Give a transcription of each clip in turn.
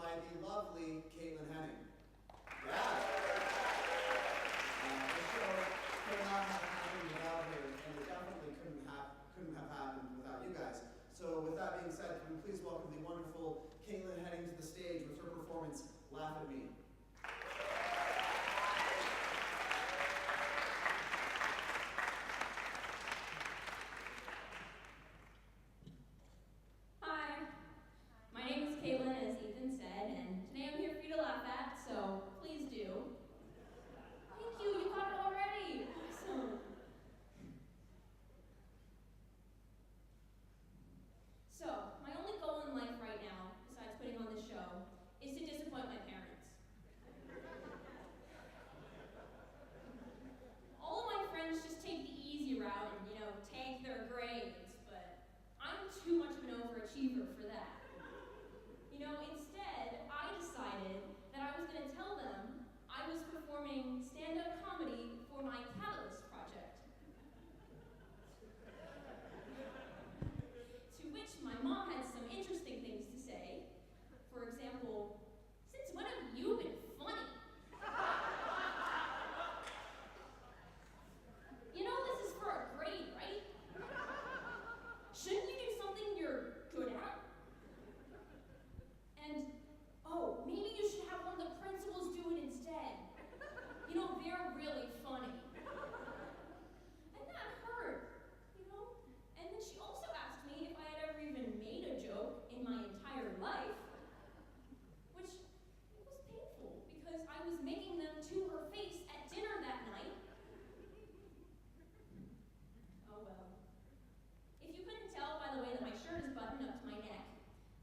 by the lovely Caitlin Henning. Yeah. The show could not have happened without her, and it definitely couldn't have happened without you guys. So with that being said, can we please welcome the wonderful Caitlin Henning to the stage with her performance, Laugh at Me. Hi, my name is Caitlin, as Ethan said, and today I'm here for you to laugh at, so please do. Thank you, you got it already. Awesome. So, my only goal in life right now, besides putting on this show, is to disappoint my parents. All of my friends just take the easy route and, tank their grades, but I'm too much of an overachiever for that. Instead, I decided that I was going to tell them I was performing stand-up comedy for my Catalyst project. To which my mom had some interesting things to say. For example, since when have you been funny? This is for a grade, right? Shouldn't you do something you're good at? And, maybe you should have one of the principals do it instead. They're really funny. And that hurt, And then she also asked me if I had ever even made a joke in my entire life, which it was painful because I was making them to her face at dinner that night. Oh well. If you couldn't tell by the way that my shirt is buttoned up to my neck,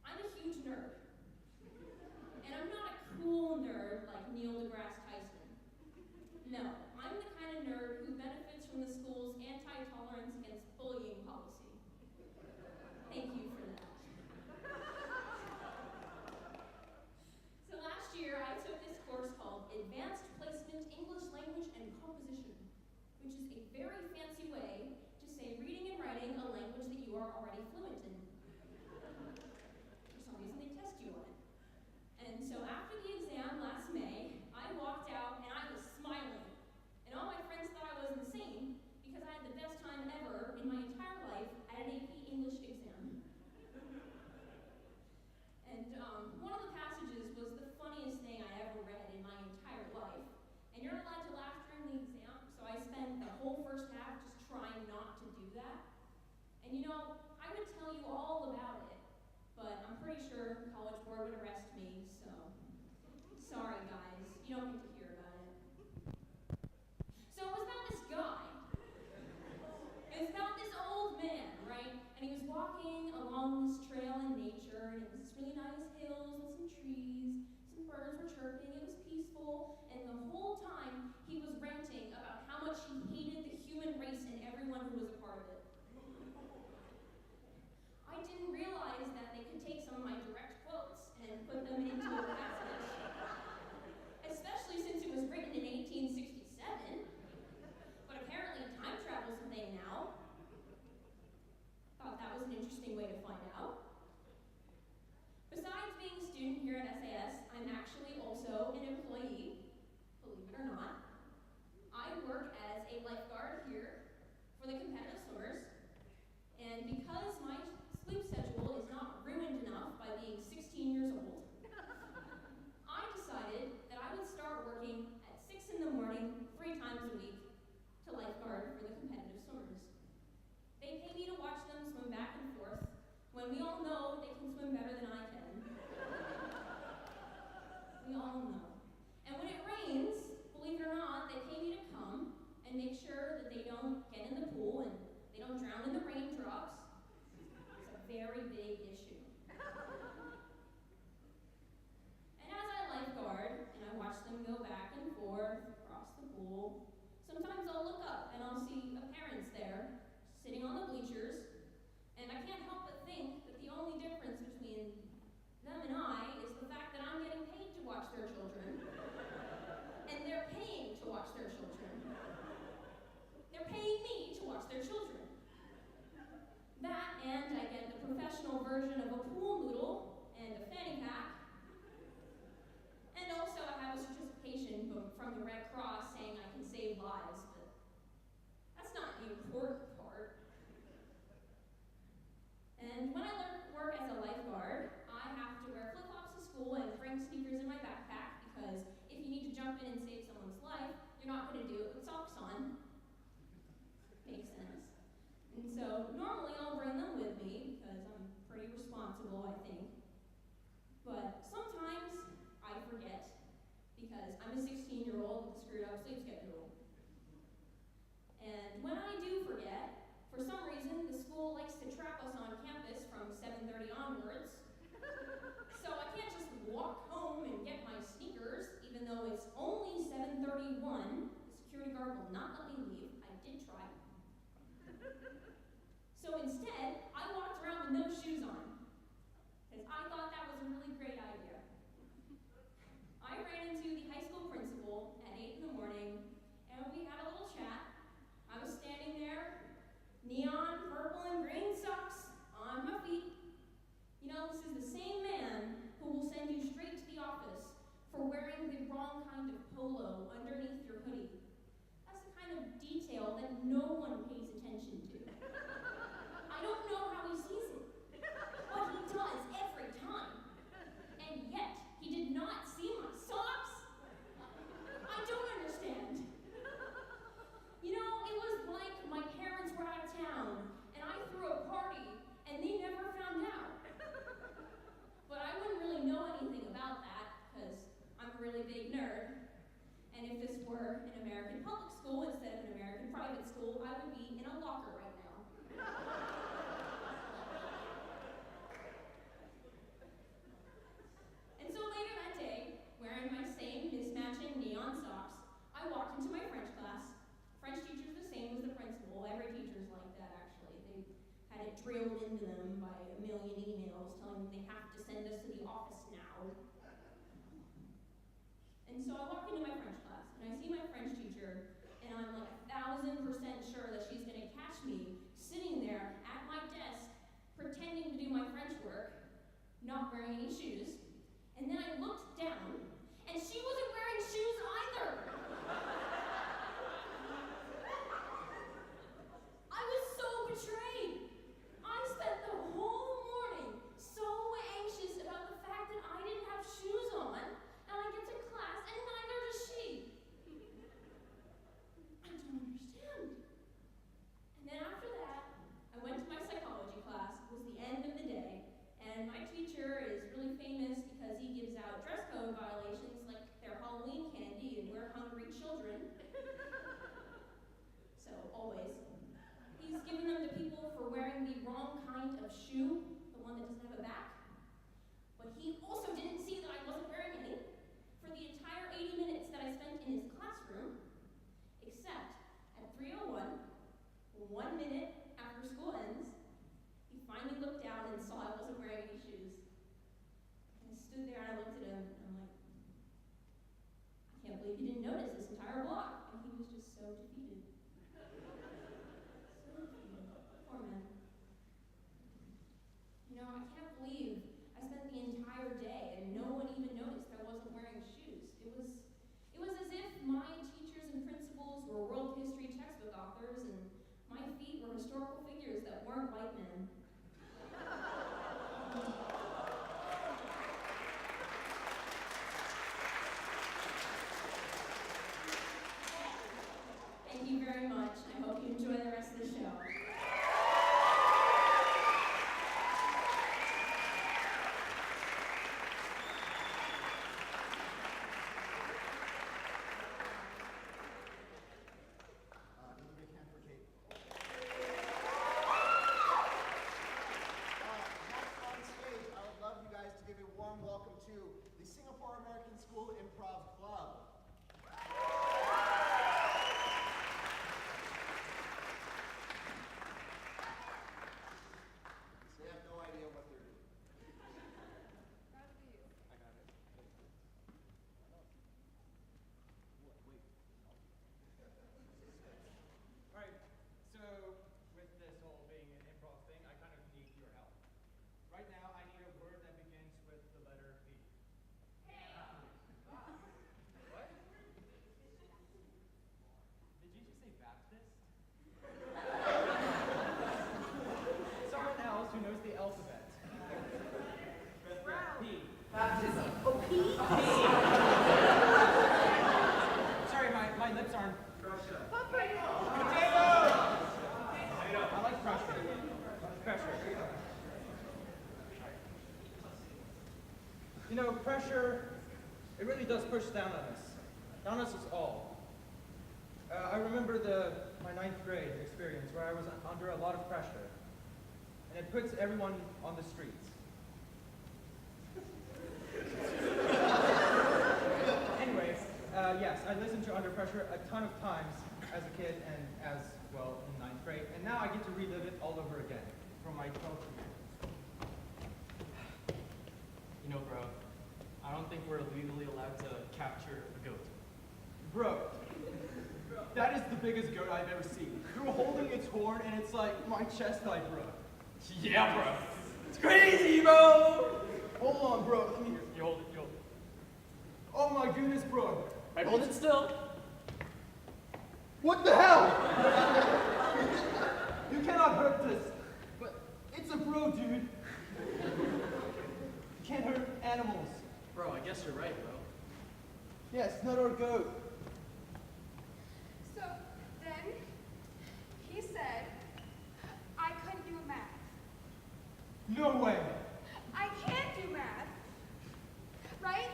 I'm a huge nerd. And I'm not a cool nerd like Neil deGrasse Tyson. No, I'm the kind of nerd who benefits from the school's anti-tolerance against bullying policy. Thank you for that. So last year, I took this course called Advanced Placement English Language and Composition, which is a very fancy way to say reading and writing a language that you are already fluent in. For some reason, they test you on it. And so after the exam last May, I walked out and I was smiling. And all my friends thought I was insane because I had the best time ever in my entire life at an AP English exam. And one of the passages was the funniest thing I ever read in my entire life. And you're not allowed to laugh during the exam, so I spent the whole first half just trying not to do that. And I would tell you all about it, but I'm pretty sure College Board would arrest me, so sorry guys, you don't get to hear about it. So it was about this guy. It was about this old man, right? And he was walking along this trail in nature, and it was this really nice hills with some trees, some birds were chirping, it was peaceful, and the whole time he was ranting about how much he hated the human race and everyone who was a part of it. I didn't realize that they could take some of my direct quotes and put them into a passage. Especially since it was written in 1867. But apparently time travel's a thing now. Thought that was an interesting way to find out. Besides being a student here at SAS, I'm actually also an employee, believe it or not. I work as a lifeguard here for the competitive swimmers. And because my sleep schedule is not ruined enough by being 16 years old, I decided that I would start working at 6 in the morning, 3 times a week, to lifeguard for the competitive swimmers. They pay me to watch them swim back and forth, when we all know they can swim better than I can. We all know. And when it rains, believe it or not, they pay me to come and make sure that they don't get in the pool and they don't drown in the raindrops. It's a very big issue. And as I lifeguard and I watch them go back and forth across the pool, sometimes I'll look up and I'll see a parent's there, sitting on the bleachers, and I can't help but think that the only difference between them and I is the fact that I'm getting paid to watch their children, and they're paying to watch their children. They're paying me to watch their children. That, and I get the professional version of a pool noodle and a fanny pack, socks on. Makes sense. And so normally I'll bring them with me because I'm pretty responsible, I think. But sometimes I forget because I'm a 16-year-old with a screwed up sleep schedule. And when I do forget, for some reason the school likes to trap us on campus from 7:30 onwards. So I can't just walk home and get my sneakers, even though it's only 7:31. The security guard will not let me leave. I did try. So instead, I walked around with no shoes on, because I thought that was a really great idea. I ran into the high school principal at 8 in the morning, and we had a little chat. I was standing there, neon purple and green socks on my feet. You know, this is the same man who will send you straight to the office for wearing the wrong kind of polo underneath your hoodie. That's the kind of detail that no one pays attention to. I don't know how he sees it, but he does every time. And yet, he did not see my socks? I don't understand. You know, it was like my parents were out of town, and I threw a party, and they never found out. But I wouldn't really know anything about that, because I'm a really big nerd. And if this were an American public school instead of an American private school, I would be in a locker right now. And so later that day, wearing my same mismatching neon socks, I walked into my French class. French teacher's the same as the principal. Every teacher's like that, actually. They had it drilled into them by a million emails telling them they have to send us to the office now. And so I walk into my French class, and I see my French teacher, and I'm like 1,000% sure that she's going to catch me sitting there at my desk, pretending to do my French work, not wearing any shoes. And then I looked down, and she wasn't wearing shoes either. I was so betrayed. I spent the whole morning so anxious about the fact that I didn't have shoes on, and I get to class, and neither does she. I don't understand. And then after that, I went to my psychology class. It was the end of the day, and my teacher is really famous because he gives out dress code violations like they're Halloween candy and we're hungry children. So, always. He's given them to people for wearing the wrong kind of shoe, the one that doesn't have a back. But he also didn't see that I wasn't wearing any for the entire 80 minutes that I spent in his classroom, except at 3:01, 1 minute after school ends, he finally looked down and saw I wasn't wearing any shoes. And I stood there and I looked at him and I'm like, I can't believe you didn't notice this entire block. And he was just so defeated. So defeated. Poor man. You know, I can't believe I spent the entire day and no one even noticed I wasn't wearing shoes. It was as if my teachers and principals were world history textbook authors and my feet were historical figures that weren't white men. Thank you very much. I hope you enjoy the rest of the show. Another big hand for Kate. Next on stage, I would love you guys to give a warm welcome to the Singapore American School Improv Club. You know, pressure, it really does push down on us all. I remember my 9th grade experience where I was under a lot of pressure, and it puts everyone on the streets. Anyways, yes, I listened to Under Pressure a ton of times as a kid and as well in 9th grade, and now I get to relive it all over again from my 12th year. You know, bro, I don't think we're legally allowed to capture a goat. Bro, that is the biggest goat I've ever seen. You're holding its horn and it's like my chest height, bro. Yeah, bro. It's crazy, bro. Hold on, bro. Let me... You hold it, you hold it. Oh my goodness, bro. I hold it still. What the hell? You cannot hurt this. But it's a bro, dude. You can't hurt animals. Bro, I guess you're right, bro. Yes, not our goat. So then he said I couldn't do math. No way. I can't do math. Right?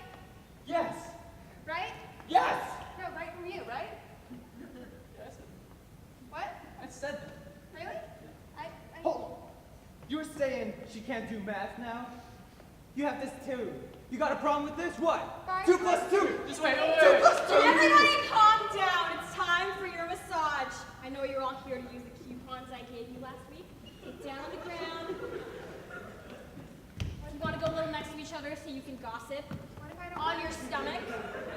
Yes. Right? Yes. No, right from you, right? Yeah, I said What? I said that. Really? I Hold on. You're saying she can't do math now? You have this too. You got a problem with this? What? 2 + 2. Just wait, 2 + 2. Everybody calm down. It's time for your massage. I know you're all here to use the coupons I gave you last week. Get down on the ground. You want to go a little next to each other so you can gossip? What if I don't On your stomach.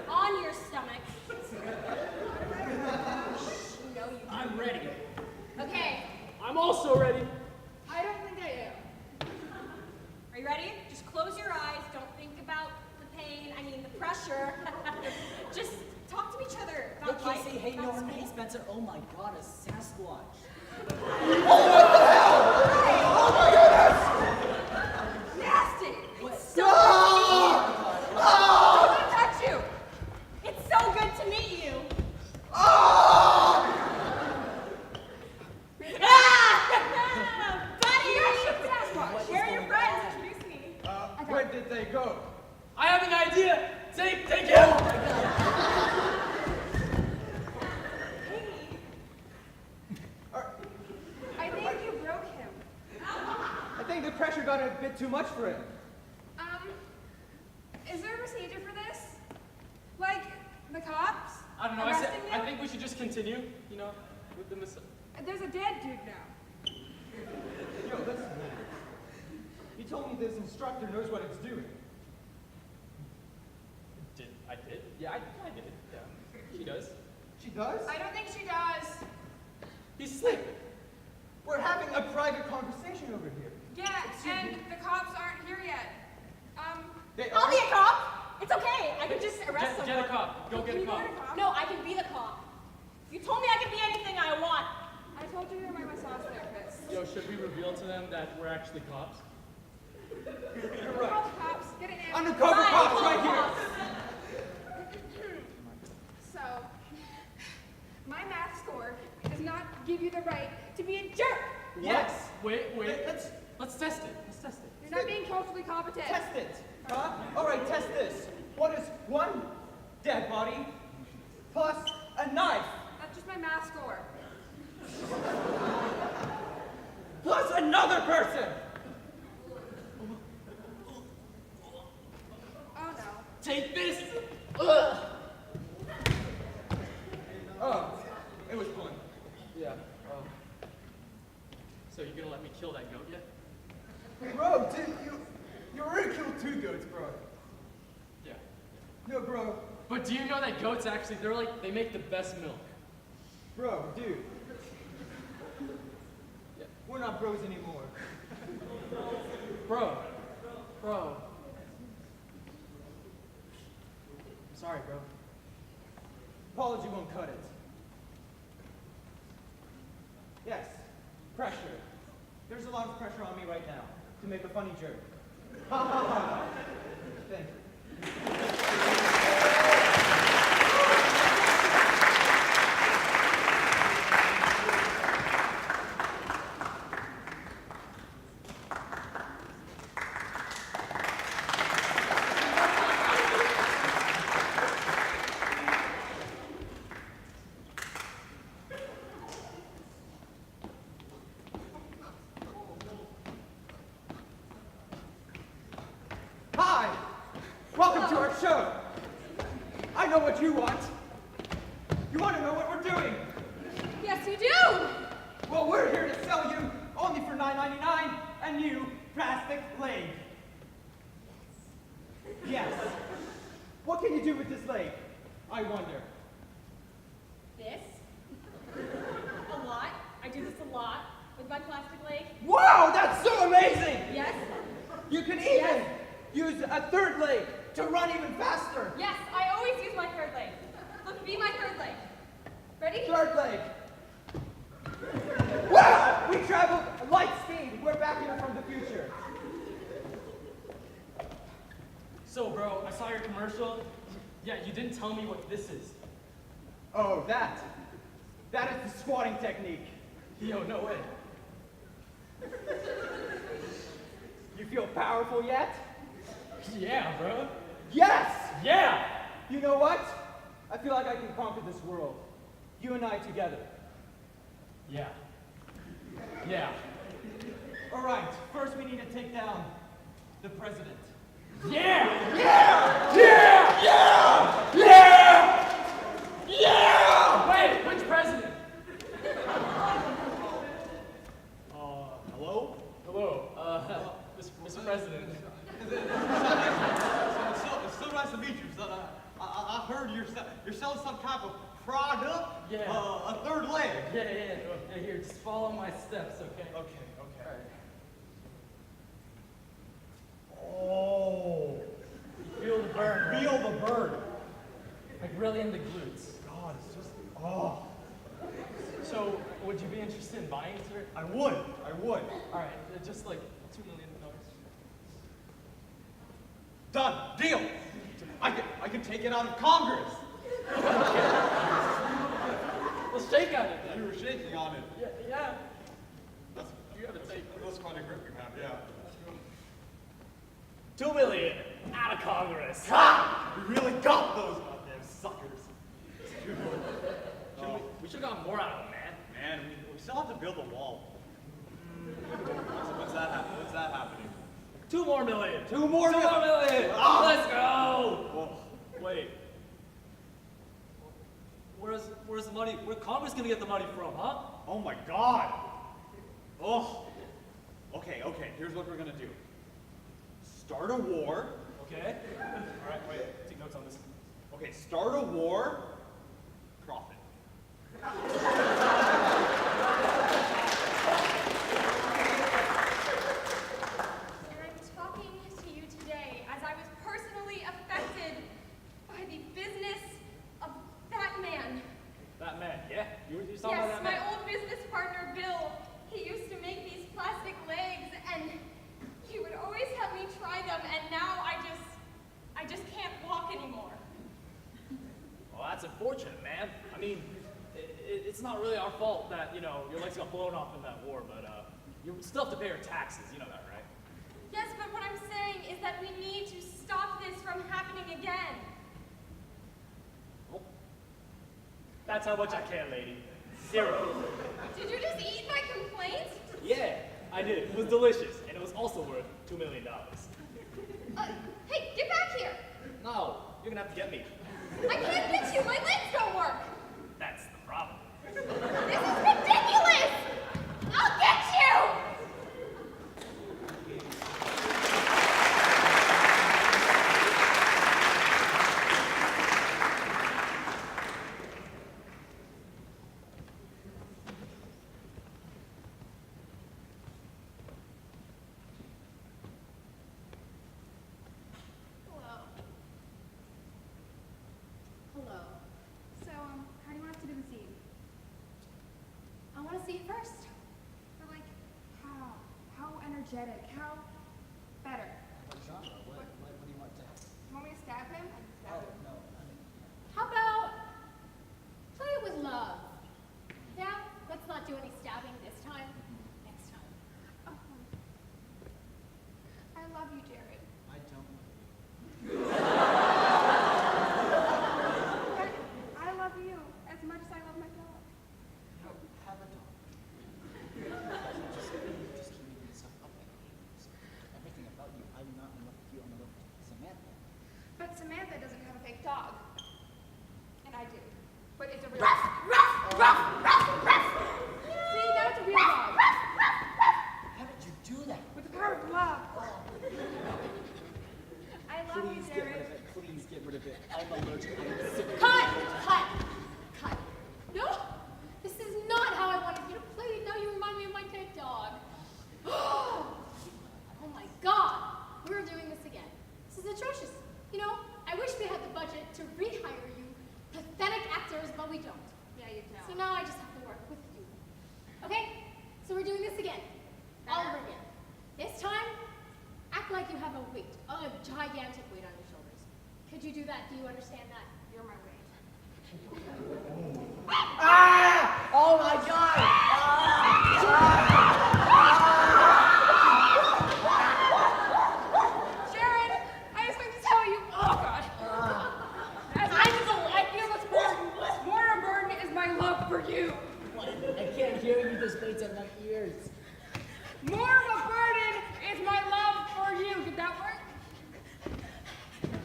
On your stomach. You know you I'm ready. Okay. I'm also ready. I don't think I am. Are you ready? Just close your eyes. Don't think about the pain. I mean the pressure. Just talk to each other. Hey About life, Casey, hey about Norm, school. hey Spencer. Oh my god, a Sasquatch. Nasty! So good to meet you. I want to touch you! It's so good to meet you. Buddy! Where are your friends? Introduce me. Where did they go? I have an idea. Take him. I think you broke him. I think the pressure got a bit too much for him. Is there a procedure for this? Like the cops? I don't know. Arresting I you? think we should just continue, you know, with the massage. There's a dead dude now. Yo, listen, man. You told me this instructor knows what it's doing. I did? Yeah, I did. Yeah, she does. She does? I don't think she does. He's sleeping. We're having a private conversation over here. Yeah, and the cops aren't here yet. They I'll are? be a cop. It's okay. I can just arrest Get someone. a cop. Go get a cop. No, I can be the cop. You told me I can be anything I want. I told you you were my massage therapist. Yo, should we reveal to them that we're actually cops? You're Call right. the cops. Get an ambulance. Undercover Fine, cops call right here. cops. So, my math score does not give you the right to be a jerk. Yes. Wait. Let's Let's test it. Let's test it. You're not being culturally competent. test it. Huh? All right, test this. What is one dead body plus a knife That's just my math score. plus another person? Oh no. Take this. Oh, it was fun. Yeah. So you're gonna let me kill that goat yet? Bro, dude, you already killed 2 goats, bro. Yeah. No, bro. But do you know that goats actually, they make the best milk. Bro, dude. Yeah. We're not bros anymore. Bro. I'm sorry, bro. Apology won't cut it. Yes, pressure. There's a lot of pressure on me right now to make a funny joke. Ha ha ha. Thank you. what you want. You want to know what we're doing? Yes, you do! Well, we're here to sell you only for $9.99 a new plastic leg. Yes. What can you do with this leg? I wonder. This? A lot. I do this a lot with my plastic leg. Wow, that's so amazing! Yes? You can even Yes. use a third leg to run even faster. Yes, I always use my third leg. Look, be my third leg. Ready? Third leg. Wow! We traveled light speed. We're back here from the future. So, bro, I saw your commercial. Yeah, you didn't tell me what this is. Oh, that is the squatting technique. Yo, no way. You feel powerful yet? Yeah, bro. Yes! Yeah! You know what? I feel like I can conquer this world. You and I together. Yeah. Yeah. All right, first we need to take down the president. Yeah! Yeah! Yeah! Yeah! Yeah! Yeah! Wait, which president? Hello? Hello, Mr. President. It's so nice to meet you. So, I heard you're selling some type of product? Yeah. A third leg? Yeah, here, just follow my steps, okay? Okay. Oh. Feel the burn, right? Feel the burn. Like really in the glutes. God, it's just, oh. So, would you be interested in buying, sir? I would. All right, just like $2 million. Done. Deal. I can take it out of Congress. Let's shake on it then. You were shaking on it. Yeah. That's, You gotta take. that's quite a grip you have, yeah. $2 million out of Congress. Ha! We really got those goddamn suckers. We should have got more out of them, man. Man, we still have to build a wall. When's that happening? $2 more million. Two more $2 more million. Ah! Let's go. Whoa. Wait. Where's the money? Where Congress gonna get the money from, huh? Oh my God. Oh. Okay. Here's what we're gonna do. Start a war. Okay. All right, wait, take notes on this. Okay, start a war. Profit. And I'm talking to you today as I was personally affected by the business of that man. That man, yeah? You talking about Yes, that my man? old business partner, Bill, he used to make these plastic legs, and he would always have me try them, and now I just can't walk anymore. Well, that's unfortunate, man. I mean, it's not really our fault that, you know, your legs got blown off in that war, but you still have to pay your taxes. You know that, right? Yes, but what I'm saying is that we need to stop this from happening again. Well, that's how much I can, lady. 0. Did you just eat my complaint? Yeah, I did. It was delicious, and it was also worth $2 million. Hey, get back here! No, you're gonna have to get me. I can't get you, my legs don't work! That's the problem. This is ridiculous! I'll get you! Hello. So, how do you want us to do the scene? I want to see it first. Or like, how energetic, how better? What genre? What do you want to have? You want me to stab him? I can stab him. No. How about play it with love? Yeah, let's not do any stabbing this time. Next time. I love you, Jared. I don't. But I love you as much as I love my dog. Have a dog. Just keep making yourself up like this. Everything about you, I'm not in love with you, I'm in love with Samantha. But Samantha doesn't have a fake dog. you do that? Do you understand that? You're my wave. Ah! Oh my God! Sharon, I just want to tell you, oh God. As I feel this burden, more a burden is my love for you. I can't hear you. This pain's in my ears. More of a burden is my love for you. Did that work?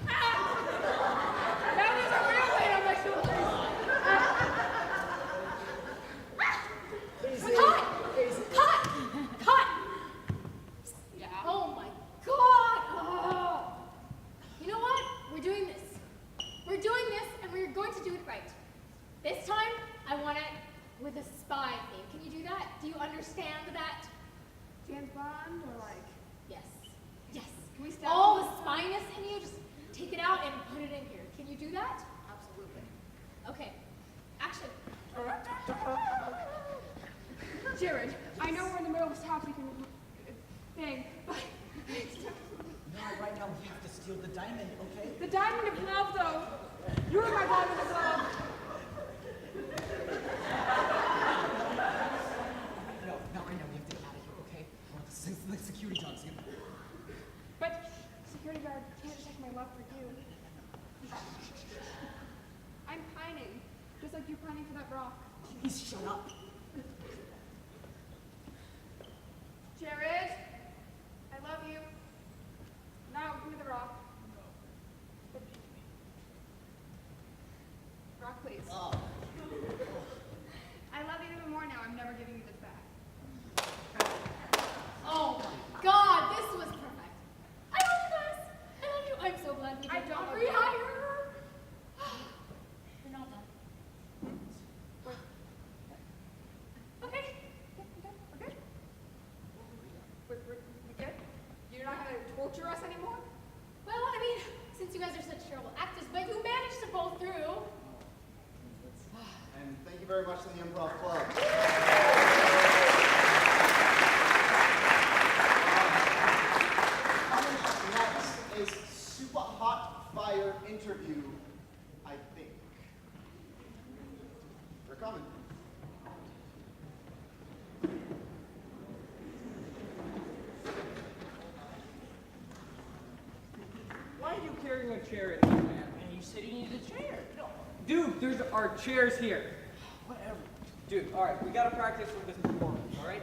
Ah! That was a real weight on my shoulders. Cut! Yeah. Oh my God! Oh. You know what? We're doing this. We're doing this, and we're going to do it right. This time, I want it with a spy theme. Can you do that? Do you understand that? James Bond or like? Yes. Yes. Can we stop? All the spyness in you, just take it out and put it in here. Can you do that? Absolutely. Okay. Action. Jared, I know we're in the middle of this top secret thing, but No, right now we have to steal the diamond, okay? the diamond of love, though. You're my diamond of love. No, not right now. We have to get out of here, okay? Well, the security dog's gonna. But security guard can't check my love for you. I'm pining, just like you're pining for that rock. Please shut up. Jared, I love you. Now give me the rock. Rock, please. Oh. I love you even more now. I'm never giving you this back. Oh my God, this was perfect. I love you guys. I love you. I'm so glad we did I don't not love rehire. We're not done. Okay. We're good. We good? You're not gonna torture us anymore? Well, I mean, since you guys are such terrible actors, but you managed to pull through. And thank you very much to the Improv Club. Coming up next is Super Hot Fire Interview, I think. They're coming. Why are you carrying a chair in here, man? Man, you said you needed a chair. No. Dude, there's our chairs here. Whatever. Dude, all right, we gotta practice for this performance, all right?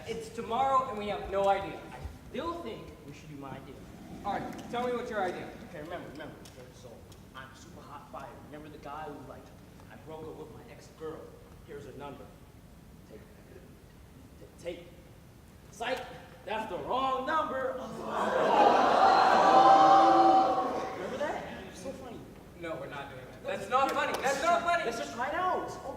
It's tomorrow, and we have no idea. I still think we should do my idea. All right, tell me what's your idea. Okay, remember. Okay, so I'm super hot fire. Remember the guy who like I broke up with my ex-girl. Here's her number. Take. Psych. That's the wrong number. Remember that? So funny. No, we're not doing that. That's not funny. That's not funny. Let's just try it out. Oh.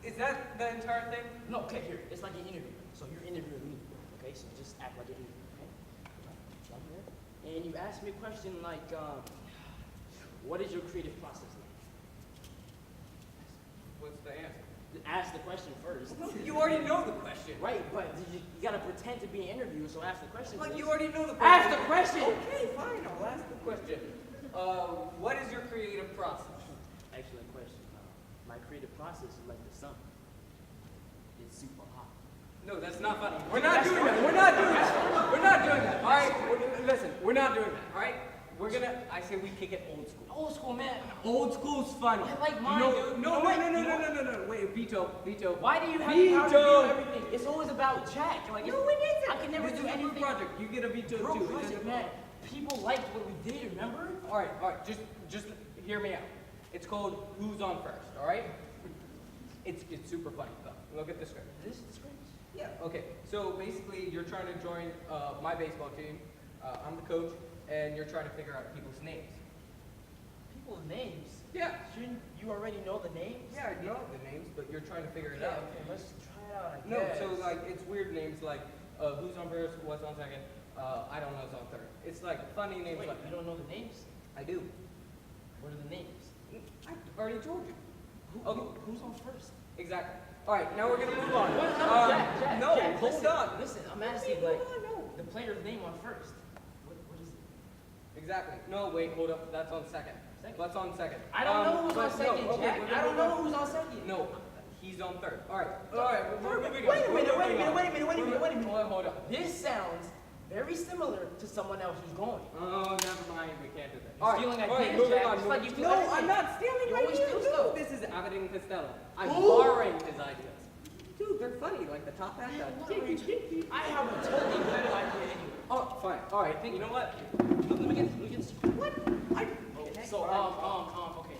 Is that the entire thing? No, okay, here. It's like an interview. So you're interviewing me. Okay, so just act like an interview. Okay. Right here. And you ask me a question like, what is your creative process like? What's the answer? Ask the question first. You already know the question. Right, but you gotta pretend to be an interview, so ask the question. Well, first. you already know the question. Ask the question! Okay, fine, I'll ask the question. What is your creative process? Excellent question. My creative process is like the sun. It's super hot. No, that's not funny. We're not doing that. We're not doing that. We're not doing that. All right, listen, we're not doing that. All right, we're gonna. I say we kick it old school. Old school, man. Old school's funny. I like mine, No, dude. no, No, wait, wait, no. Wait, veto. Why do you have the power to Veto. do everything? It's always about Jack. Like, No, it isn't. I can never This do is a group anything. project. You get a veto Bro, too. It project, doesn't- man. People liked what we did, remember? All right. Just hear me out. It's called Who's on First. All right. It's super funny though. Look at the script. This is the script. Yeah. Okay. So basically, you're trying to join my baseball team. I'm the coach, and you're trying to figure out people's names. People's names. Yeah. Shouldn't you already know the names? Yeah, I know the names, but you're trying to figure it Okay, out. okay, let's try it out, I No, guess. so like it's weird names like who's on first, what's on second, I don't know who's on third. It's like funny names Wait, like you don't know the names? I do. What are the names? I already told you. Who's on first? Exactly. All right, now we're gonna move on. Jack, no, Jack, hold listen, on. Listen, I'm asking like the player's name on first. What is it? Exactly. No, wait, hold up. That's on second. Second. What's on second? I don't know who's on but second, no, okay, Jack. we're I gonna don't move know on. who's on second. No, he's on third. All right, we're moving on. Wait a minute, wait a minute, wait a minute, wait a minute, wait a minute. Hold on. This sounds very similar to someone else who's going. Oh, never mind. We can't do that. You're stealing all right, ideas, moving Jack, on. just like you steal No, everything. I'm not stealing You always ideas. steal stuff. This is Abbott and Costello. I'm Who? borrowing his ideas. Dude, they're funny, like the top hat does. I have a totally better idea anyway. Oh, fine. All right. You know what? Let me get this. What? So, okay.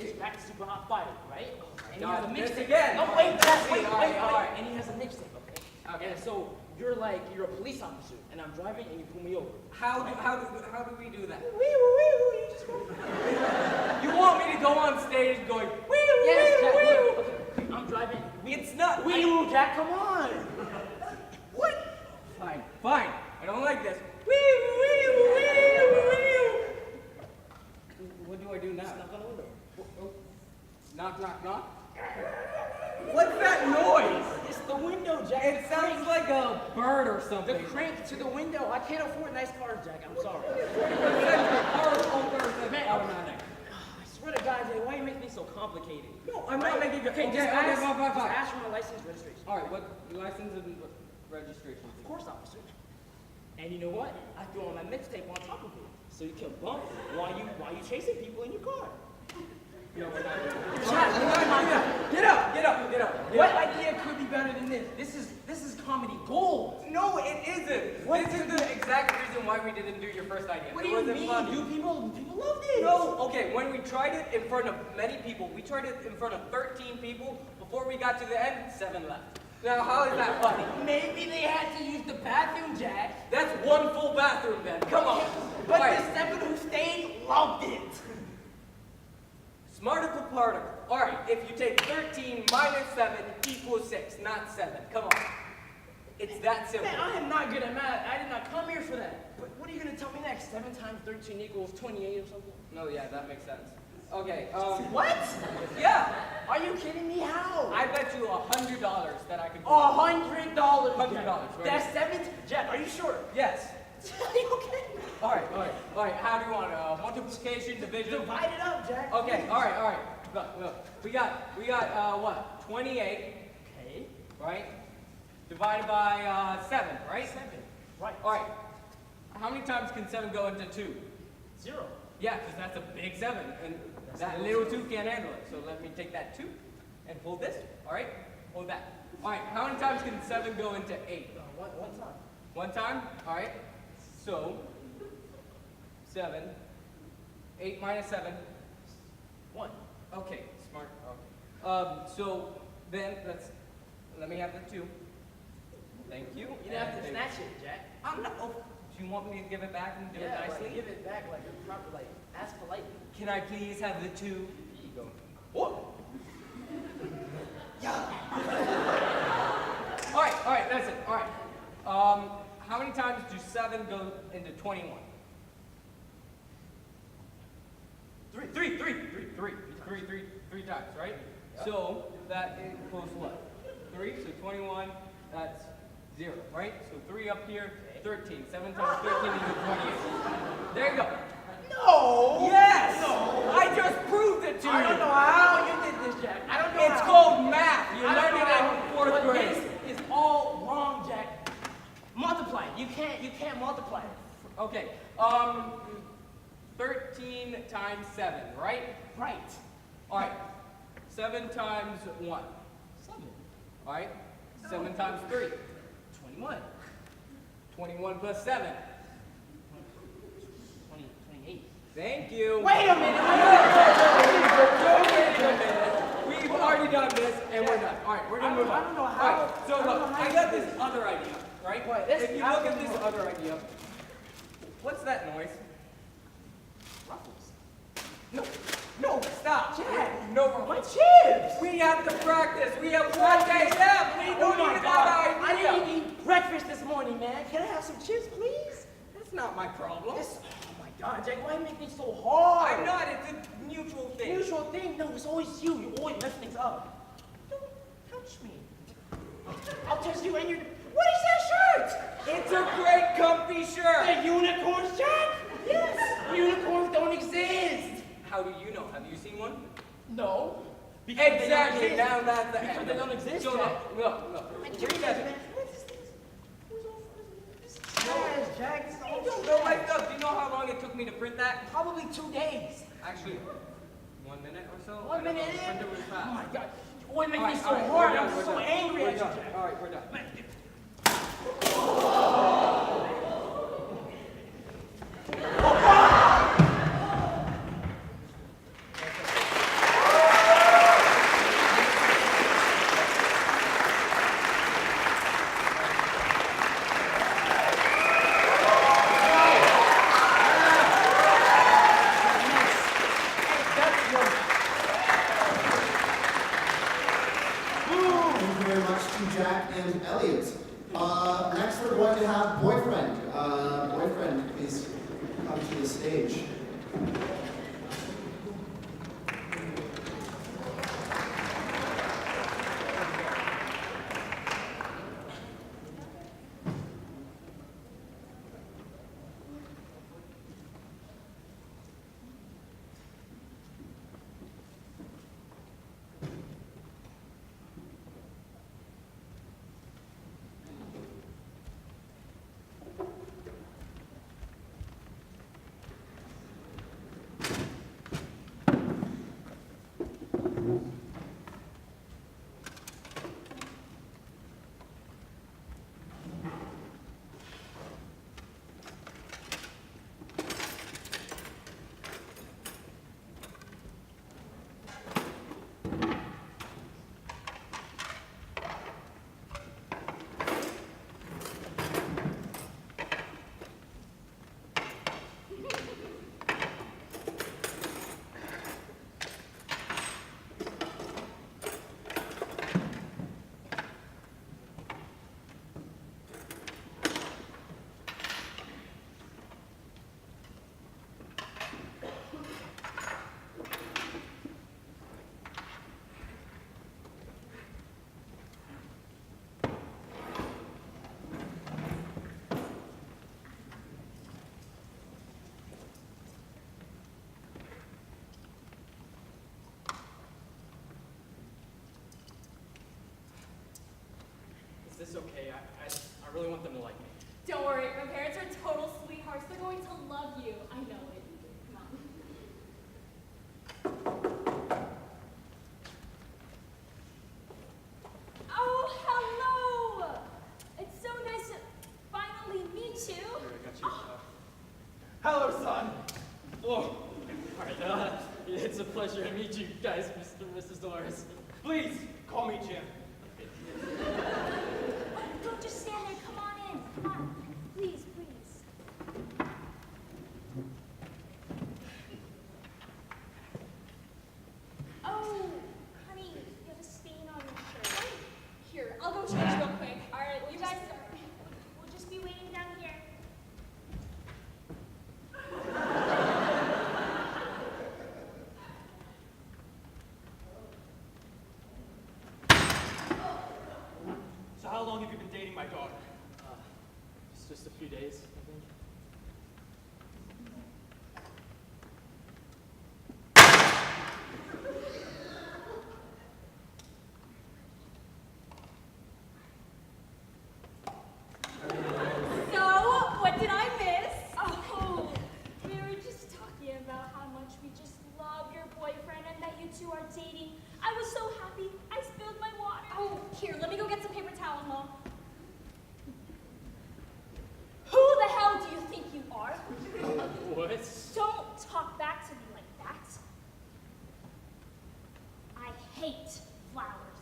It's back to Super Hot Fire, right? And he has a God, this mixtape. again. No, wait, Jack, wait, All right. And he has a mixtape, okay? And so, you're a police officer, and I'm driving, and you pull me over. How do we do that? You just go. You want me to go on stage going wee Yes, Jack, wee wee? okay, I'm driving. It's not. Wee, Jack, come on. What? Fine. I don't like this. Wee wee. What do I do now? Knock on the window. Knock. What's that noise? It's the window, Jack. It sounds like a bird or The something. crank to the window. I can't afford nice cars, Jack. I'm sorry. Man, Automatic. I swear to God, Jay, why you make things so complicated? No, I'm not making it. Okay, Okay, just ask, fine. just ask for my license registration. All right, what license and registration? Of course, officer. And you know what? I threw on my mixtape on top of it, so you can bump while you chasing people in your car. No, we're not doing that. Jack, Get up. what idea could be better than this? This is comedy gold. No, it isn't. What? This is the exact reason why we didn't do your first idea. What do It you wasn't mean? funny. People loved it. No, okay, when we tried it in front of many people, we tried it in front of 13 people. Before we got to the end, 7 left. Now, how is that funny? Maybe they had to use the bathroom, Jack. That's one full bathroom then. Come on. But All right. the 7 who stayed loved it. Smarticle particle. All right, if you take 13 minus 7 equals 6, not 7. Come on. It's that simple. Man, I am not good at math. I did not come here for that. But what are you going to tell me next? 7 times 13 equals 28 or something? No, yeah, that makes sense. Okay, What? yeah. Are you kidding me? How? I bet you $100 that I could. $100. $100, Jack. right? That's 7. Jack, are you sure? Yes. Are you okay? All right. How do you want it? Multiplication, division? Divide it up, Jack. Okay, all right. Look. We got what? 28, Okay. right? Divided by 7, right? 7. Right. All right. How many times can 7 go into 2? 0. Yeah, because that's a big 7, and That's that a little 2 can't handle it. So let me take that 2 and hold this. All right? Hold that. All right. How many times can 7 go into 8? One time. One time? All right. So 7. 8 minus 7. 1. Okay, smart. Okay. So then let me have the 2. Thank you. You didn't have to And snatch it, Jack. I'm not. Oh, do you want me to give it back and do it nicely? Like, give it back like a proper, like, ask politely. Can I please have the 2? Here you go. What? All right, that's it. All right. How many times do 7 go into 21? 3 times, right? Yeah. So that equals what? 3, so 21, that's 0, right? So 3 up here, 13. 7 times 13 equals 28. There you go. No! Yes! No! I just proved it to you. I don't know how you did this, Jack. I don't know It's how. called math. You I don't learned know it how, in 4th but grade. This is all wrong, Jack. Multiply. You can't multiply it. Okay. 13 times 7, right? Right. All right. 7 times 1. 7. All right. 7 times 3. 21. 21 plus 7. 28. Thank you. Wait a minute. Wait a minute. We've already done this, and we're done. All right, we're gonna move on. I don't know how. All right, so I don't know look, how I you got do this this. other idea, right? What? This- If you look at this other idea, what's that noise? Ruffles. No, stop. Jack. No, My chips. we have to practice. We have 1 day left. We Oh don't my need God. that I idea. didn't eat breakfast this morning, man. Can I have some chips, please? That's not my problem. Oh my God, Jack, why make things so hard? I'm not. It's a mutual thing. Usual thing. No, it's always you. You always mess things up. Don't touch me. I'll touch you and you. What is that shirt? It's a great comfy shirt. The unicorns, Jack? Yes. Unicorns don't exist. how do you know? Have you seen one? No. Exactly. Now that's the Because end. they don't exist, So, Jack. no. Read that. Jack, No, wake up. Do you know how long it took me to print that? Probably 2 days. Actually, 1 minute or so. 1 I don't know. minute The in? printer was Oh fast. my God. Why make All me right, so all right, hard? we're done, I'm we're so done. angry We're at you, done. Jack. All right, we're done. Thank you very much to Jack and Elliot. Next we're going to have Boyfriend. Boyfriend, please come to the stage. Is this okay? I really want them to like me. Don't worry, my parents are total sweethearts. They're going to love you. I know it. Come on. Oh, hello! It's so nice to finally meet you. Here, I got you. Hello, son. Oh, all right. It's a pleasure to meet you guys, Mr. and Mrs. Dolores. Please, call me Jim. Don't just stand there. Come on in. Come on. Please, please. Oh, honey, you have a stain on your shirt. Here, I'll go change real quick. All right, You guys we'll just be waiting down here. So how long have you been dating my daughter? It's just a few days, I think. So, what did I miss? Oh, we were just talking about how much we just love your boyfriend and that you two are dating. I was so happy. I spilled my water. Oh, here, let me go get some paper towels, Mom. Who the hell do you think you are? What? Don't talk back to me like that. I hate flowers.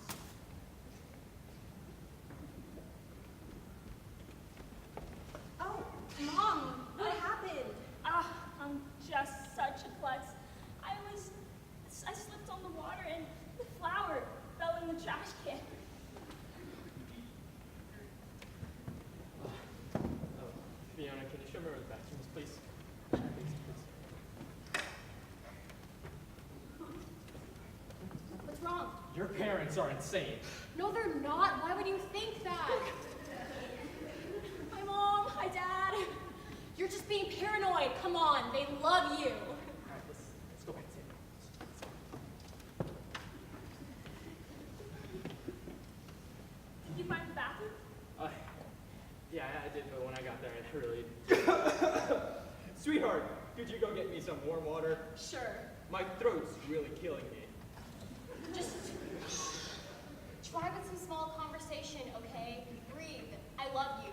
Oh, Mom, what happened? I'm just such a klutz. I slipped on the water and the flower fell in the trash can. Oh, Fiona, can you show me where the bathroom is, please? Please, please. What's wrong? Your parents are insane. No, they're not. Why would you think that? Hi, Mom. Hi, Dad. You're just being paranoid. Come on, they love you. All right, let's go back to it. Yeah, I did, but when I got there, I really... Sweetheart, could you go get me some warm water? Sure. My throat's really killing me. Just try with some small conversation, okay? Breathe. I love you.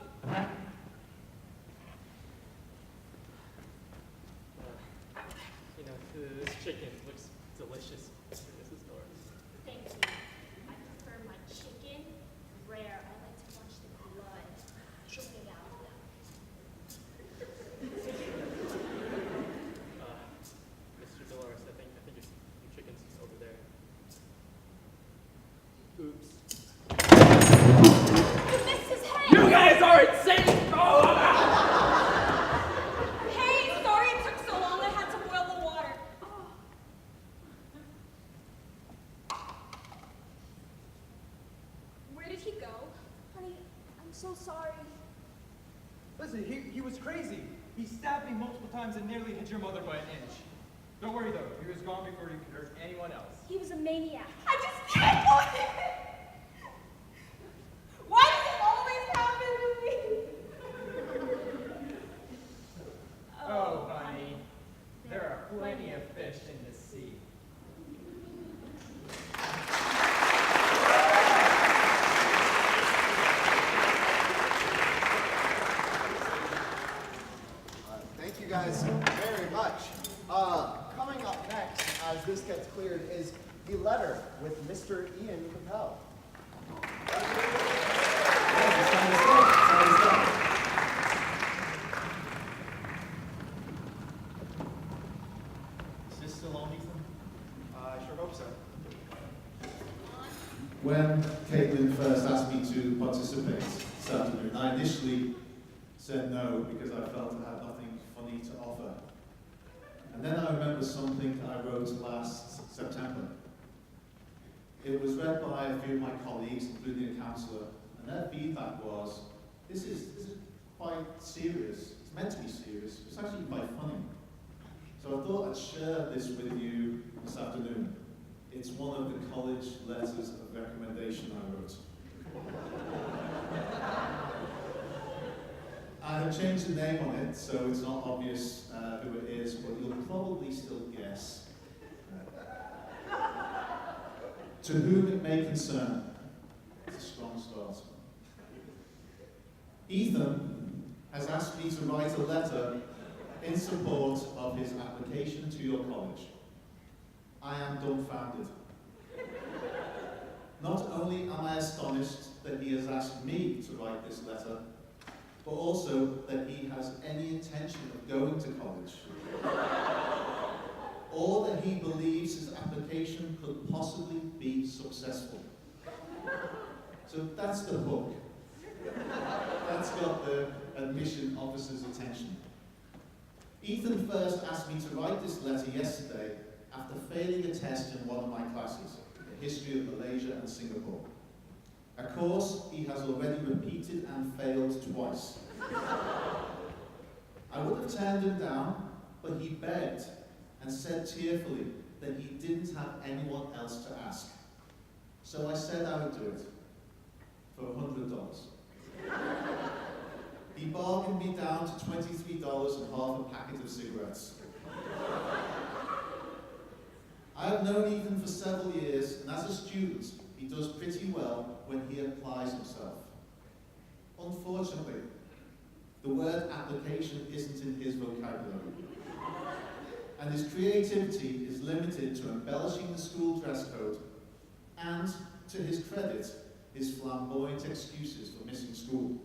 You know, this chicken looks delicious. Mrs. Norris. Thank you. I prefer my chicken rare. I like to watch the blood dripping out of them. Mr. Dolores, I think your chicken's over there. Oops. Mrs. Hay! You guys are insane! Oh! Hey, sorry it took so long. I had to boil the water. Where did he go? Honey, I'm so sorry. Listen, he was crazy. He stabbed me multiple times and nearly hit your mother by an inch. Don't worry though, he was gone before he could hurt anyone else. He was a maniac. I just can't believe it! Why does it always happen to me? Oh, honey, there are plenty of fish in the sea. Thank you guys very much. Coming up next, as this gets cleared, is the letter with Mr. Ian Capel. Is this still on, Ethan? I sure hope so. When Caitlin first asked me to participate this afternoon, I initially said no because I felt I had nothing funny to offer. And then I remember something I wrote last September. It was read by a few of my colleagues, including a counsellor, and their feedback was, this is quite serious. It's meant to be serious. It's actually quite funny. So I thought I'd share this with you this afternoon. It's one of the college letters of recommendation I wrote. I have changed the name on it, so it's not obvious who it is, but you'll probably still guess. To whom it may concern. It's a strong start. Ethan has asked me to write a letter in support of his application to your college. I am dumbfounded. Not only am I astonished that he has asked me to write this letter, but also that he has any intention of going to college. Or that he believes his application could possibly be successful. So that's the hook. That's got the admission officer's attention. Ethan first asked me to write this letter yesterday after failing a test in one of my classes, the history of Malaysia and Singapore. A course he has already repeated and failed twice. I would have turned him down, but he begged and said tearfully that he didn't have anyone else to ask. So I said I would do it for $100. He bargained me down to $23 and half a packet of cigarettes. I have known Ethan for several years, and as a student, he does pretty well when he applies himself. Unfortunately, the word application isn't in his vocabulary, and his creativity is limited to embellishing the school dress code and, to his credit, his flamboyant excuses for missing school.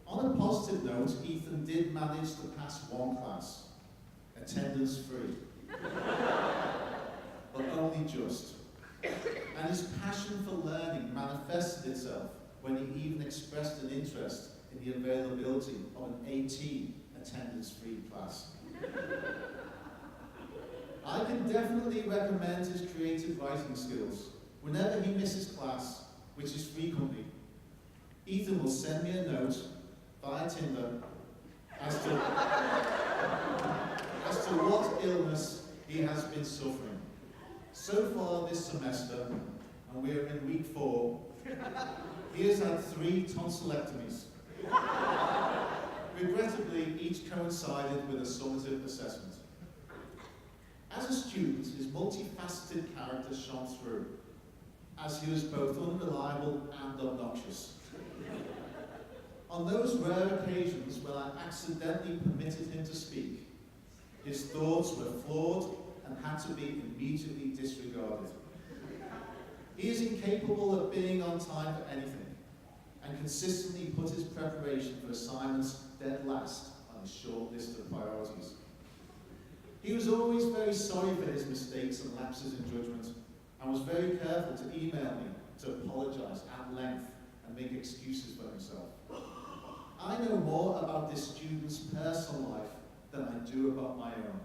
On a positive note, Ethan did manage to pass one class, attendance free, but only just. And his passion for learning manifested itself when he even expressed an interest in the availability of an 18 attendance-free class. I can definitely recommend his creative writing skills. Whenever he misses class, which is frequently, Ethan will send me a note via Tinder as to what illness he has been suffering. So far this semester, and we are in week 4, he has had 3 tonsillectomies, Regrettably, each coincided with a summative assessment. As a student, his multifaceted character shone through, as he was both unreliable and obnoxious. On those rare occasions when I accidentally permitted him to speak, his thoughts were flawed and had to be immediately disregarded. He is incapable of being on time for anything, and consistently put his preparation for assignments dead last on his short list of priorities. He was always very sorry for his mistakes and lapses in judgment, and was very careful to email me to apologize at length and make excuses for himself. I know more about this student's personal life than I do about my own,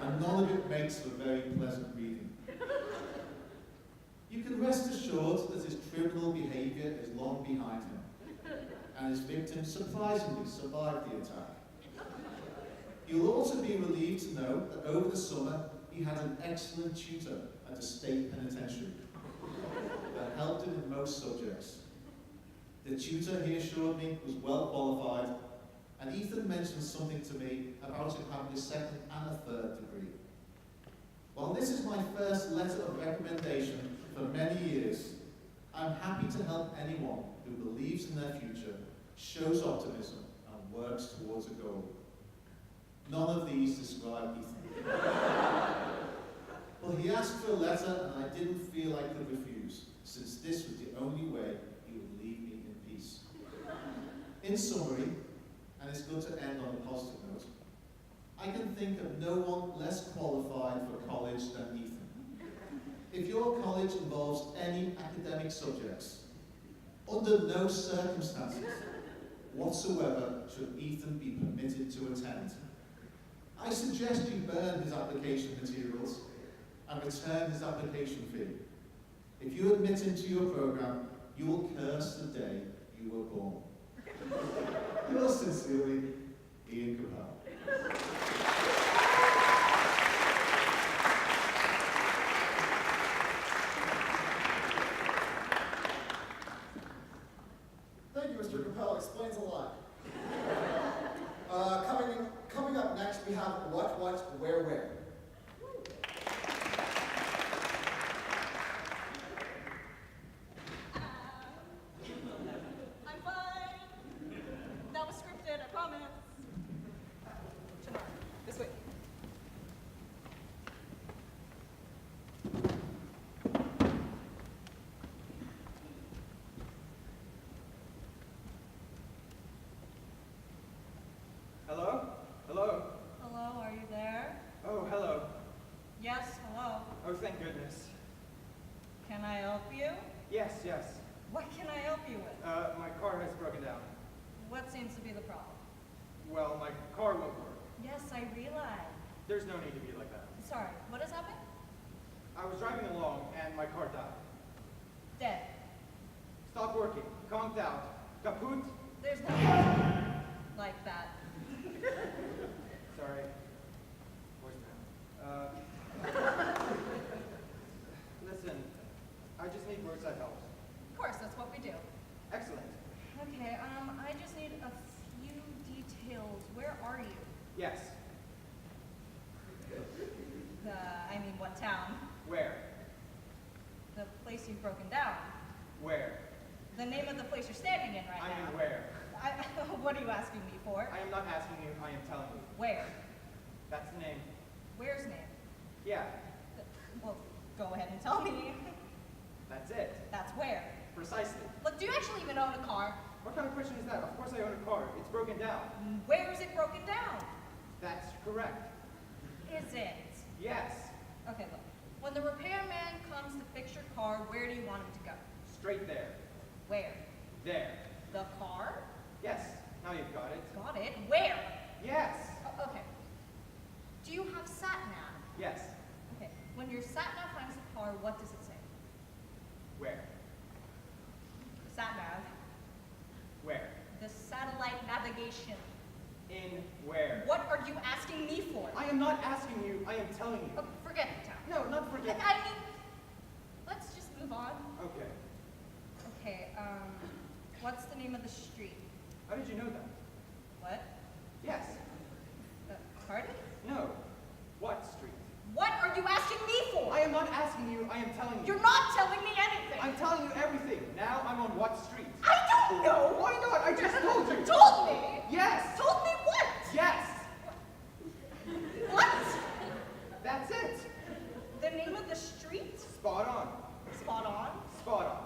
and none of it makes for very pleasant reading. You can rest assured that his criminal behavior is long behind him, and his victim surprisingly survived the attack. You'll also be relieved to know that over the summer he had an excellent tutor at the state penitentiary that helped him in most subjects. The tutor, he assured me, was well qualified, and Ethan mentioned something to me about him having a second and a third degree. While this is my first letter of recommendation for many years, I'm happy to help anyone who believes in their future, shows optimism, and works towards a goal. None of these describe Ethan. Well, he asked for a letter, and I didn't feel I could refuse, since this was the only way he would leave me in peace. In summary, and it's good to end on a positive note, I can think of no one less qualified for college than Ethan. If your college involves any academic subjects, under no circumstances whatsoever should Ethan be permitted to attend. I suggest you burn his application materials and return his application fee. If you admit him to your program, you will curse the day you were born. Yours sincerely, Ian Capel. Thank you, Mr. Capel. Explains a lot. Coming up next, we have What, Where. I'm fine. That was scripted, I promise. Tomorrow. This way. Hello? Hello? Hello, are you there? Oh, hello. Yes, hello. Oh, thank goodness. Can I help you? Yes, yes. What can I help you with? My car has broken down. What seems to be the problem? Well, my car won't work. Yes, I realize. There's no need to be like that. Sorry, what has happened? I was driving along and my car died. Dead. Stopped working. Conked out. Kaput. There's nothing like that. Sorry. Voicemail. Listen, I just need roadside help. Of course, that's what we do. Excellent. Okay, I just need a few details. Where are you? Yes. What town? Where? The place you've broken down. Where? The name of the place you're standing in right I now. mean where? What are you asking me for? I am not asking you, I am telling you. Where? That's the name. Where's name? Yeah, Well, go ahead and tell me. that's it. That's where. Precisely. Look, do you actually even own a car? What kind of question is that? Of course I own a car. It's broken down. Where is it broken down? That's correct. Is it? Yes. Okay, look. When the repairman comes to fix your car, where do you want him to go? Straight there. Where? There. The car? Yes. Now you've got it. Got it. Where? Yes. Okay. Do you have sat-nav? Yes. Okay. When your sat-nav finds the car, what does it say? Where? Sat-nav. Where? The satellite navigation. In where? What are you asking me for? I am not asking you, I am telling you. Oh, forget it, Tom. No, not forget. I mean, let's just move on. Okay. Okay, what's the name of the the street. How did you know that? What? Yes. Pardon? No. What street? What are you asking me for? I am not asking you, I am telling you. You're not telling me anything. I'm telling you everything. Now I'm on what street? I don't know. Why not? I just told you. Told me? Yes. Told me what? Yes. What? That's it. The name of the street? Spot on. Spot on? Spot on.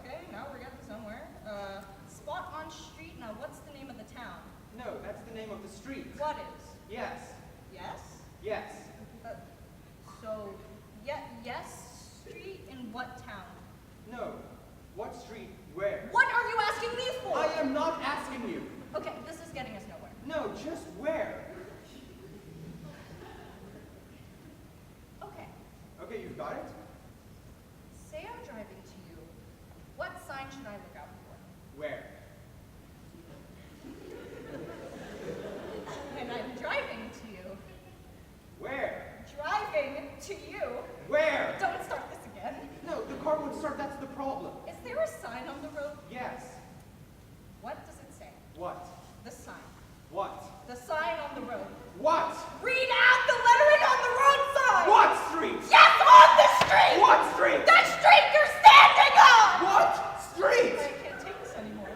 Okay, now we're getting somewhere. Spot on street. Now, what's the name of the town? No, that's the name of the street. What is? Yes. Yes? Yes. Yes street in what town? No. What street? Where? What are you asking me for? I am not asking you. Okay, this is getting us nowhere. No, just where? Okay, Okay, you've got it? say I'm driving to you. What sign should I look out for? Where? And I'm driving to you. Where? Driving to you. Where? Don't start this again. No, the car won't start, that's the problem. Is there a sign on the road? Yes. What does it say? What? The sign. What? The sign on the road. What? Read out the lettering on the roadside! What street? Yes, on the street! What street? The street you're standing on! What street? I can't take this anymore.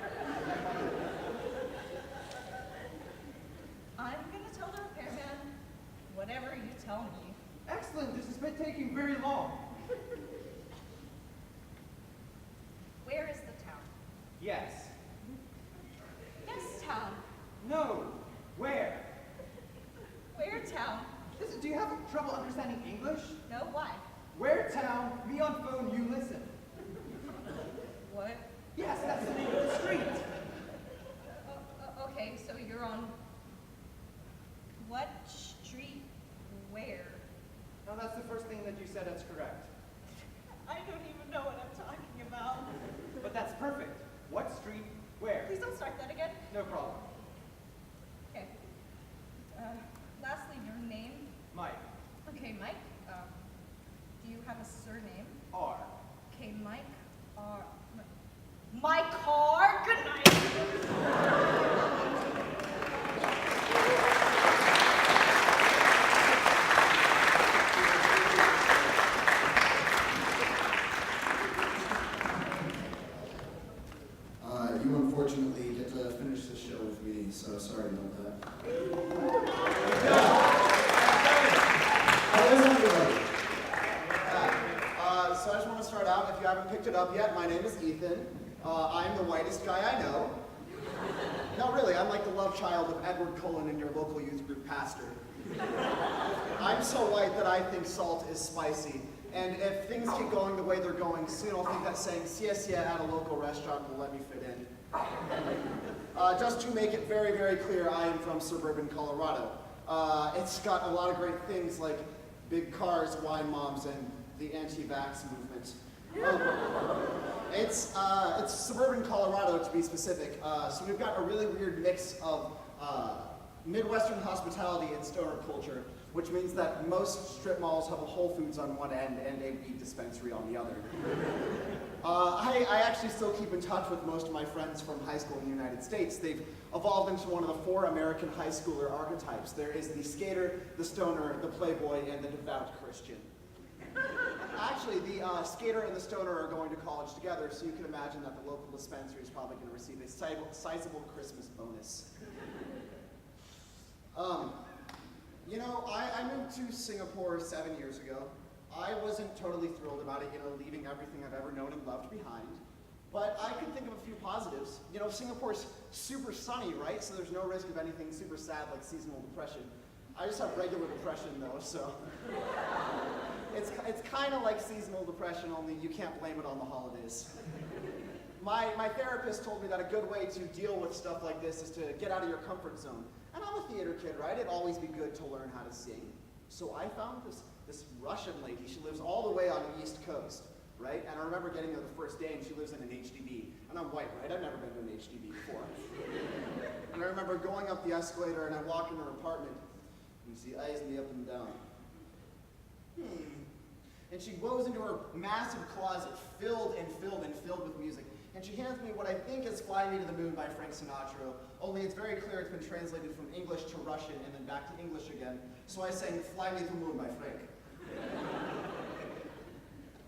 I'm gonna tell the repairman whatever you tell me. Excellent, this has been taking very long. Where is the town? Yes. Yes, town. No. Where? Where town? Listen, do you have trouble understanding English? No, why? Where town, me on phone, you listen. What? Yes, that's the name of the street. Okay, so you're on what street where? No, that's the first thing that you said, that's correct. I don't even know what I'm talking about. But that's perfect. What street, where? Please don't start that again. No problem. Okay. Lastly, your name. Mike. Okay, Mike. Do you have a surname? R. Okay, Mike. My car. Good night. You unfortunately get to finish the show with me, so sorry about that. How is everybody? So I just want to start out, if you haven't picked it up yet, my name is Ethan. I'm the whitest guy I know. No, really, I'm like the love child of Edward Cullen and your local youth group pastor. I'm so white that I think salt is spicy. And if things keep going the way they're going, soon I'll think that saying "siesta" at a local restaurant will let me fit in. Just to make it very, very clear, I am from suburban Colorado. It's got a lot of great things like big cars, wine moms, and the anti-vax movement. It's suburban Colorado, to be specific. So we've got a really weird mix of Midwestern hospitality and stoner culture, which means that most strip malls have a Whole Foods on one end and a weed dispensary on the other. I actually still keep in touch with most of my friends from high school in the United States. They've evolved into one of the 4 American high schooler archetypes. There is the skater, the stoner, the playboy, and the devout Christian. Actually, the skater and the stoner are going to college together, so you can imagine that the local dispensary is probably going to receive a sizable Christmas bonus. You know, I moved to Singapore 7 years ago. I wasn't totally thrilled about it, you know, leaving everything I've ever known and loved behind. But I could think of a few positives. You know, Singapore's super sunny, right? So there's no risk of anything super sad like seasonal depression. I just have regular depression though, so. It's kind of like seasonal depression, only you can't blame it on the holidays. My therapist told me that a good way to deal with stuff like this is to get out of your comfort zone. And I'm a theater kid, right? It'd always be good to learn how to sing. So I found this Russian lady. She lives all the way on the East Coast, right? And I remember getting there the first day, and she lives in an HDB. And I'm white, right? I've never been to an HDB before. And I remember going up the escalator, and I walk in her apartment, and you see eyes me up and down. And she goes into her massive closet, filled and filled and filled with music. And she hands me what I think is Fly Me to the Moon by Frank Sinatra, only it's very clear it's been translated from English to Russian and then back to English again, so I sang Fly Me to the Moon by Frank.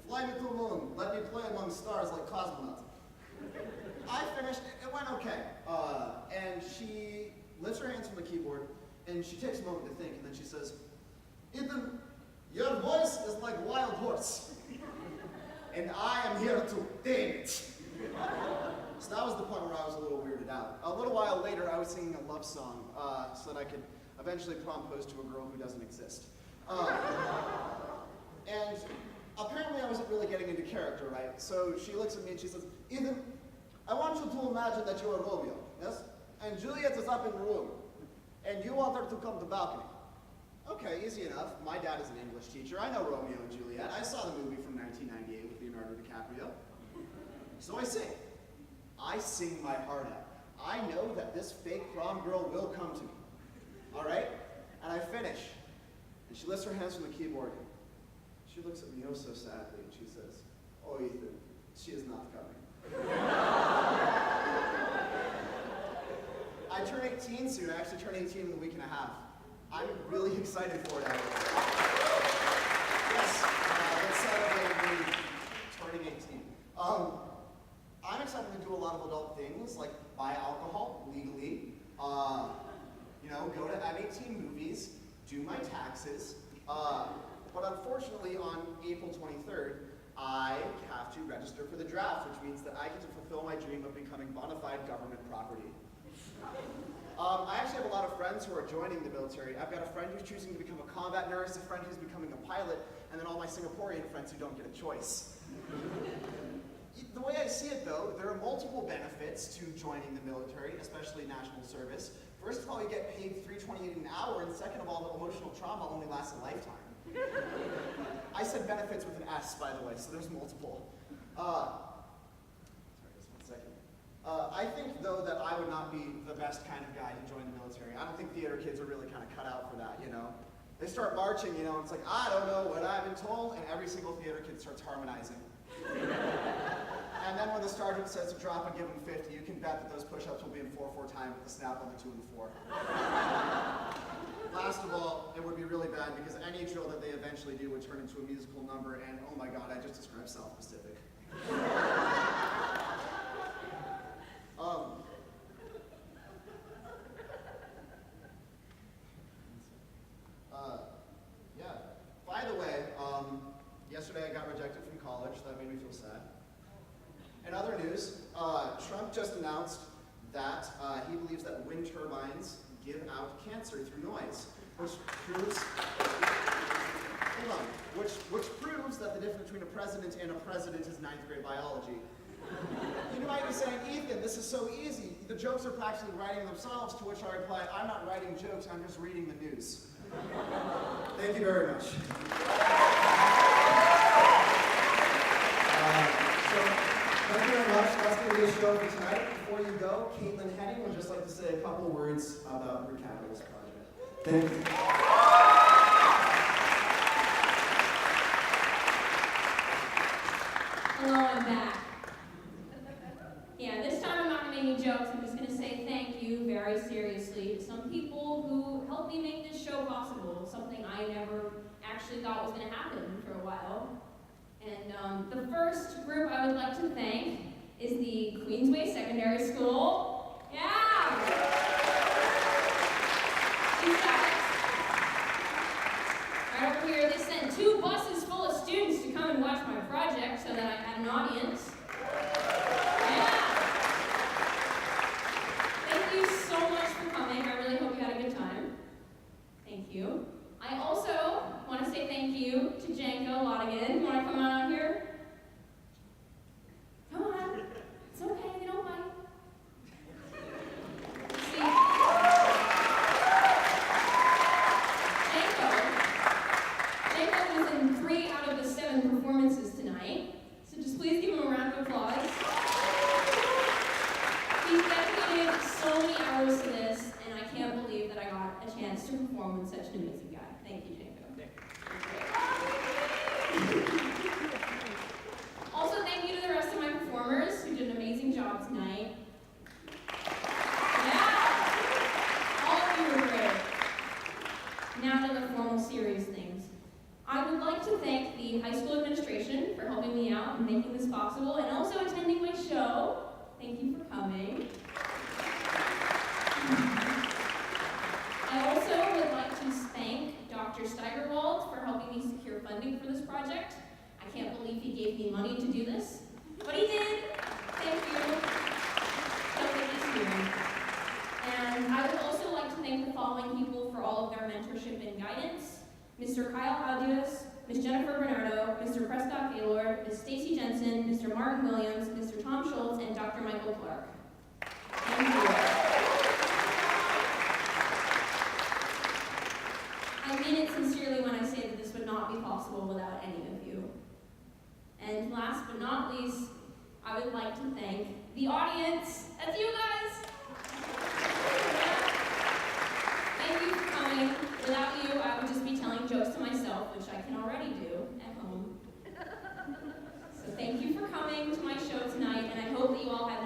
Fly me to the moon, let me play among stars like cosmonaut. I finished, it went okay. And she lifts her hands from the keyboard, and she takes a moment to think, and then she says, Ethan, your voice is like wild horse, and I am here to tame it. So that was the point where I was a little weirded out. A little while later, I was singing a love song so that I could eventually propose to a girl who doesn't exist. And apparently I wasn't really getting into character, right? So she looks at me and she says, Ethan, I want you to imagine that you are Romeo, yes? And Juliet is up in the room, and you want her to come to the balcony. Okay, easy enough. My dad is an English teacher. I know Romeo and Juliet. I saw the movie from 1998 with Leonardo DiCaprio. So I sing. I sing my heart out. I know that this fake prom girl will come to me. All right? And I finish. And she lifts her hands from the keyboard. She looks at me oh so sadly, and she says, oh, Ethan, she is not coming. I turn 18 soon. I actually turn 18 in a week and a half. I'm really excited for it. Yes, let's celebrate me turning 18. I'm excited to do a lot of adult things, like buy alcohol legally, go to M18 movies, do my taxes, but unfortunately on April 23rd, I have to register for the draft, which means that I get to fulfill my dream of becoming bona fide government property. I actually have a lot of friends who are joining the military. I've got a friend who's choosing to become a combat nurse, a friend who's becoming a pilot, and then all my Singaporean friends who don't get a choice. The way I see it, though, there are multiple benefits to joining the military, especially national service. First of all, you get paid $3.28 an hour, and second of all, the emotional trauma only lasts a lifetime. I said benefits with an S, by the way, so there's multiple. Sorry, just 1 second. I think, though, that I would not be the best kind of guy to join the military. I don't think theater kids are really kind of cut out for that, you know? They start marching, and it's like, I don't know what I've been told, and every single theater kid starts harmonizing. And then when the sergeant says to drop and give him 50, you can bet that those push-ups will be in 4/4 time with the snap on the 2 and 4. Last of all, it would be really bad because any drill that they eventually do would turn into a musical number, and oh my god, I just described South Pacific. By the way, yesterday I got rejected from college. That made me feel sad. In other news, Trump just announced that he believes that wind turbines give out cancer through noise, which proves, which proves that the difference between a president and a president is 9th grade biology. You might be saying, Ethan, this is so easy. The jokes are practically writing themselves, to which I reply, I'm not writing jokes, I'm just reading the news. Thank you very much. Thank you very much. That's going to be the show for tonight. Before you go, Caitlin Henning would just like to say a couple words about her Capitalist project. Thank you. Hello, I'm back. Yeah, this time I'm not going to make any jokes. I'm just going to say thank you very seriously to some people who helped me make this show possible, something I never actually thought was going to happen for a while. And the first group I would like to thank is the Queensway Secondary School. Yeah! These guys, right over here, they sent 2 buses full of students to come and watch my project so that I had an audience. Yeah! Thank you so much for coming. I really hope you had a good time. Thank you. I also want to say thank you to Janko Lottigan. Want to come on out here? Come on. It's okay, they don't bite. See, Janko was in 3 out of the 7 performances tonight, so just please give him a round of applause. He's dedicated so many hours to this, and I can't believe that I got a chance to perform with such an amazing guy. Thank you, Janko. Also, thank you to the rest of my performers who did an amazing project. I can't believe he gave me money to do this, but he did. Thank you. Don't make me swear. And I would also like to thank the following people for all of their mentorship and guidance: Mr. Kyle Adios, Ms. Jennifer Bernardo, Mr. Prescott Gaylord, Ms. Stacy Jensen, Mr. Martin Williams, Mr. Tom Schultz, and Dr. Michael Clark. Thank you. I mean it sincerely when I say that this would not be possible without any of you. And last but not least, I would like to thank the audience. That's you guys. Thank you for coming. Without you, I would just be telling jokes to myself, which I can already do at home. So thank you for coming to my show tonight, and I hope that you all have